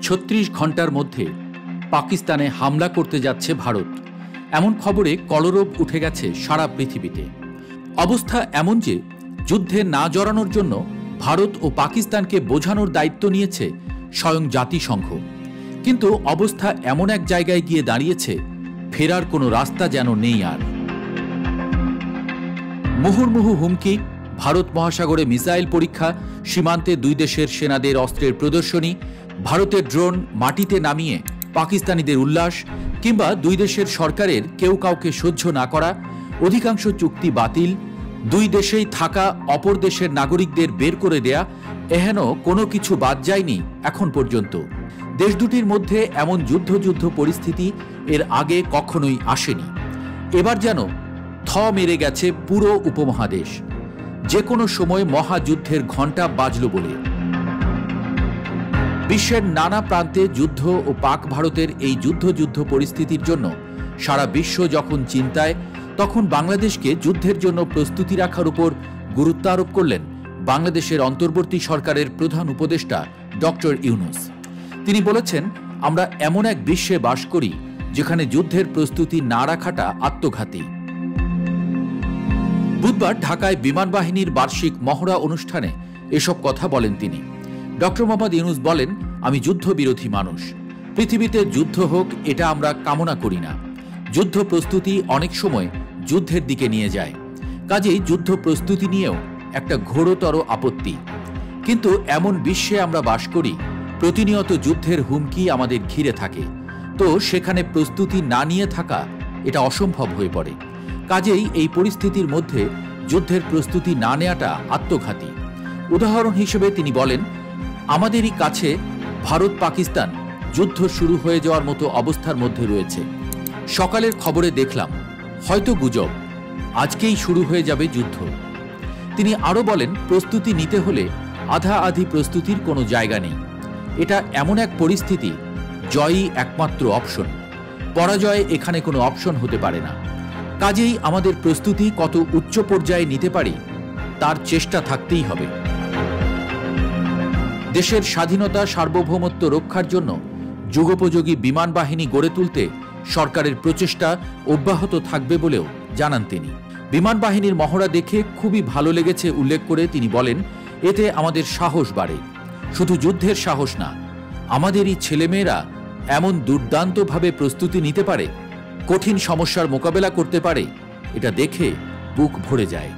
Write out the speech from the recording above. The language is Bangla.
36 ঘন্টার মধ্যে পাকিস্তানে হামলা করতে যাচ্ছে ভারত, এমন খবরে কলরব উঠে গেছে সারা পৃথিবীতে। অবস্থা এমন যে যুদ্ধে না জড়ানোর জন্য ভারত ও পাকিস্তানকে বোঝানোর দায়িত্ব নিয়েছে স্বয়ং জাতিসংঘ। কিন্তু অবস্থা এমন এক জায়গায় গিয়ে দাঁড়িয়েছে, ফেরার কোনো রাস্তা যেন নেই আর। মুহুর্মুহু হুমকি, ভারত মহাসাগরে মিসাইল পরীক্ষা, সীমান্তে দুই দেশের সেনাদের অস্ত্রের প্রদর্শনী, ভারতের ড্রোন মাটিতে নামিয়ে পাকিস্তানিদের উল্লাস, কিংবা দুই দেশের সরকারের কেউ কাউকে সহ্য না করা, অধিকাংশ চুক্তি বাতিল, দুই দেশেই থাকা অপর দেশের নাগরিকদের বের করে দেয়া, এহেন কোনো কিছু বাদ যায়নি এখন পর্যন্ত। দেশ দুটির মধ্যে এমন যুদ্ধ পরিস্থিতি এর আগে কখনোই আসেনি। এবার যেন থ মেরে গেছে পুরো উপমহাদেশ। যে কোনো সময় মহাযুদ্ধের ঘণ্টা বাজল বলে। বিশ্বের নানা প্রান্তে যুদ্ধ ও পাক ভারতের এই যুদ্ধ পরিস্থিতির জন্য সারা বিশ্ব যখন চিন্তায়, তখন বাংলাদেশকে যুদ্ধের জন্য প্রস্তুতি রাখার উপর গুরুত্ব আরোপ করলেন বাংলাদেশের অন্তর্বর্তী সরকারের প্রধান উপদেষ্টা ডক্টর ইউনূস। তিনি বলেছেন, আমরা এমন এক বিশ্বে বাস করি যেখানে যুদ্ধের প্রস্তুতি না রাখাটা আত্মঘাতী। বুধবার ঢাকায় বিমান বাহিনীর বার্ষিক মহড়া অনুষ্ঠানে এসব কথা বলেন তিনি। ডক্টর মোহাম্মদ ইউনূস বলেন, আমি যুদ্ধবিরোধী মানুষ। পৃথিবীতে যুদ্ধ হোক এটা আমরা কামনা করি না। যুদ্ধ প্রস্তুতি অনেক সময় যুদ্ধের দিকে নিয়ে যায়, কাজেই যুদ্ধ প্রস্তুতি নিয়েও একটা ঘোরতর আপত্তি। কিন্তু এমন বিশ্বে আমরা বাস করি, প্রতিনিয়ত যুদ্ধের হুমকি আমাদের ঘিরে থাকে, তো সেখানে প্রস্তুতি না নিয়ে থাকা এটা অসম্ভব হয়ে পড়ে। কাজেই এই পরিস্থিতির মধ্যে যুদ্ধের প্রস্তুতি না নেওয়াটা আত্মঘাতী। উদাহরণ হিসেবে তিনি বলেন, আমাদেরই কাছে ভারত পাকিস্তান যুদ্ধ শুরু হয়ে যাওয়ার মতো অবস্থার মধ্যে রয়েছে। সকালের খবরে দেখলাম, হয়তো গুজব, আজকেই শুরু হয়ে যাবে যুদ্ধ। তিনি আরও বলেন, প্রস্তুতি নিতে হলে আধা আধি প্রস্তুতির কোনো জায়গা নেই। এটা এমন এক পরিস্থিতি, জয়ই একমাত্র অপশন, পরাজয় এখানে কোনো অপশন হতে পারে না। কাজেই আমাদের প্রস্তুতি কত উচ্চ পর্যায়ে নিতে পারি তার চেষ্টা থাকতেই হবে। দেশের স্বাধীনতা সার্বভৌমত্ব রক্ষার জন্য যুগোপযোগী বিমান বাহিনী গড়ে তুলতে সরকারের প্রচেষ্টা অব্যাহত থাকবে বলেও জানান তিনি। বিমান বাহিনীর মহড়া দেখে খুবই ভালো লেগেছে উল্লেখ করে তিনি বলেন, এতে আমাদের সাহস বাড়ে। শুধু যুদ্ধের সাহস না, আমাদেরই ছেলেমেয়েরা এমন দুর্দান্তভাবে প্রস্তুতি নিতে পারে, কঠিন সমস্যার মোকাবেলা করতে পারে, এটা দেখে বুক ভরে যায়।